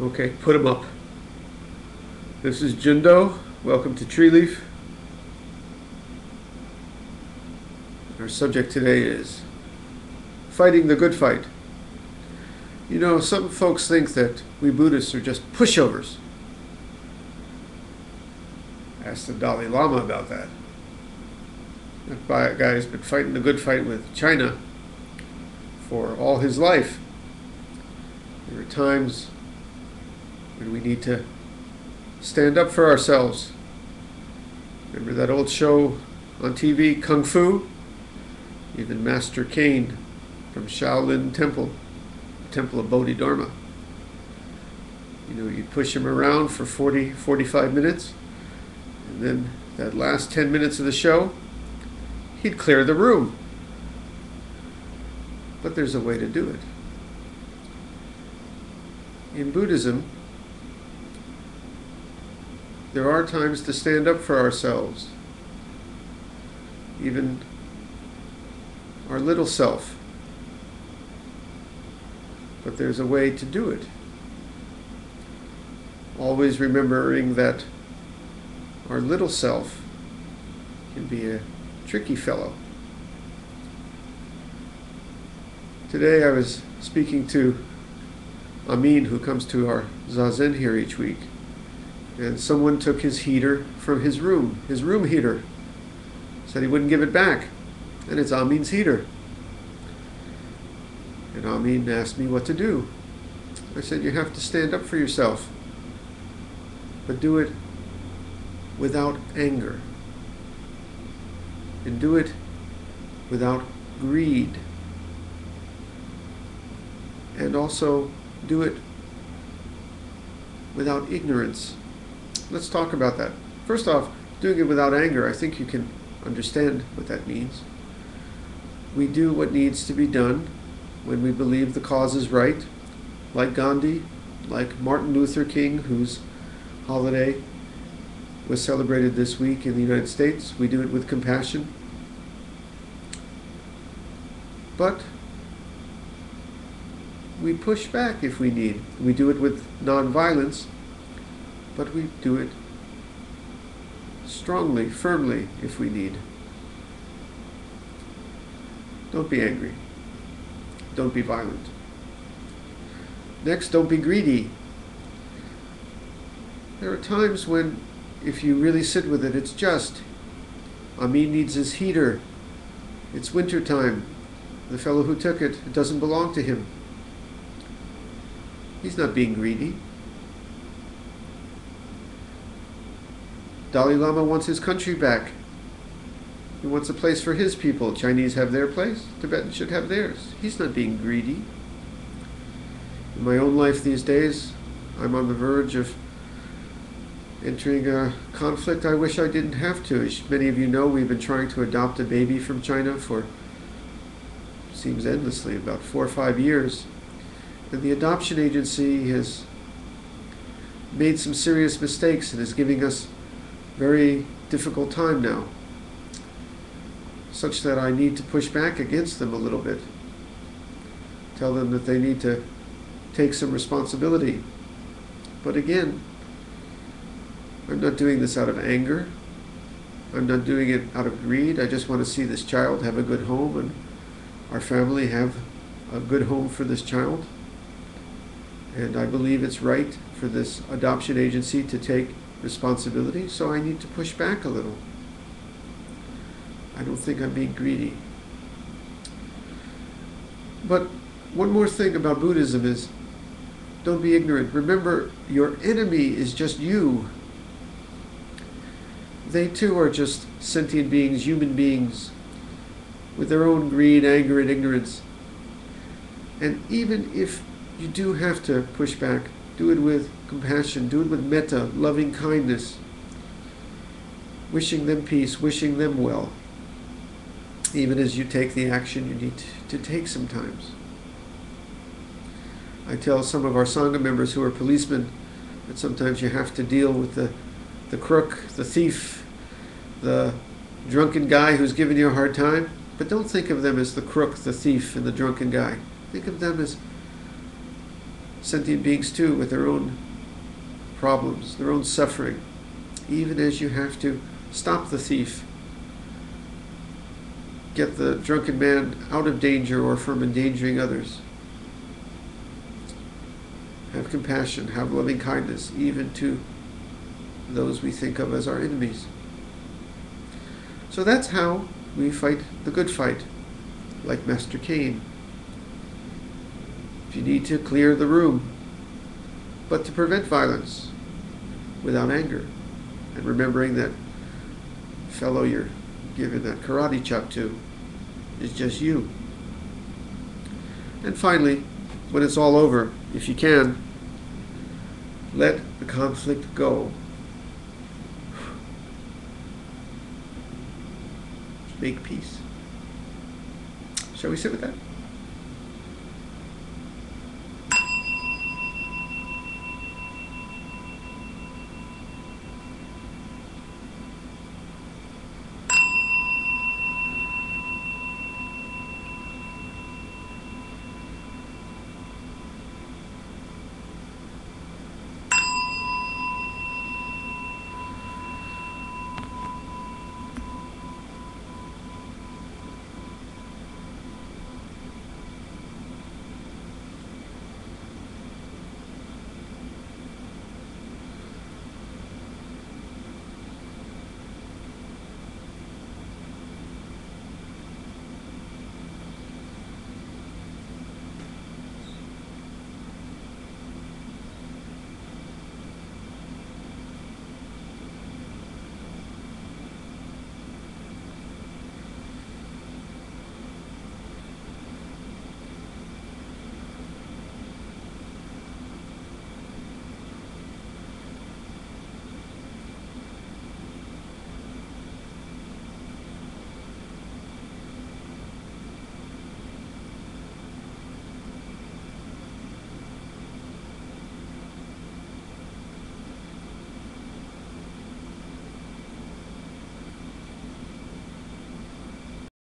Okay, put them up. This is Jundo. Welcome to Tree Leaf. Our subject today is fighting the good fight. You know, some folks think that we Buddhists are just pushovers. Ask the Dalai Lama about that. That guy's been fighting the good fight with China for all his life. There are times when we need to stand up for ourselves. Remember that old show on TV, Kung Fu? Even Master Cain from Shaolin Temple, the Temple of Bodhidharma. You know, you'd push him around for 40, 45 minutes, and then that last 10 minutes of the show, he'd clear the room. But there's a way to do it. In Buddhism, there are times to stand up for ourselves, even our little self. But there's a way to do it. Always remembering that our little self can be a tricky fellow. Today I was speaking to Amin, who comes to our Zazen here each week, and someone took his heater from his room heater. Said he wouldn't give it back, and it's Amin's heater. And Amin asked me what to do. I said, you have to stand up for yourself, but do it without anger, and do it without greed, and also do it without ignorance. Let's talk about that. First off, doing it without anger, I think you can understand what that means. We do what needs to be done when we believe the cause is right, like Gandhi, like Martin Luther King, whose holiday was celebrated this week in the United States. We do it with compassion. But we push back if we need. We do it with non-violence, but we do it strongly, firmly if we need. Don't be angry. Don't be violent. Next, don't be greedy. There are times when, if you really sit with it, it's just. Amin needs his heater. It's winter time. The fellow who took it, it doesn't belong to him. He's not being greedy. Dalai Lama wants his country back. He wants a place for his people. Chinese have their place. Tibetans should have theirs. He's not being greedy. In my own life these days, I'm on the verge of entering a conflict I wish I didn't have to. As many of you know, we've been trying to adopt a baby from China for, seems endlessly, about 4 or 5 years. And the adoption agency has made some serious mistakes and is giving us very difficult time now, such that I need to push back against them a little bit. Tell them that they need to take some responsibility. But again, I'm not doing this out of anger. I'm not doing it out of greed. I just want to see this child have a good home and our family have a good home for this child. And I believe it's right for this adoption agency to take responsibility, so I need to push back a little. I don't think I'm being greedy. But one more thing about Buddhism is, don't be ignorant. Remember, your enemy is just you. They too are just sentient beings, human beings, with their own greed, anger, and ignorance. And even if you do have to push back, do it with compassion, do it with metta, loving kindness, wishing them peace, wishing them well, even as you take the action you need to take sometimes. I tell some of our Sangha members who are policemen that sometimes you have to deal with the crook, the thief, the drunken guy who's giving you a hard time, but don't think of them as the crook, the thief, and the drunken guy. Think of them as sentient beings too, with their own problems, their own suffering. Even as you have to stop the thief, get the drunken man out of danger or from endangering others. Have compassion, have loving kindness, even to those we think of as our enemies. So that's how we fight the good fight, like Master Cain. If you need to, clear the room, but to prevent violence without anger, and remembering that fellow you're giving that karate chop to is just you. And finally, when it's all over, if you can, let the conflict go. Make peace. Shall we sit with that?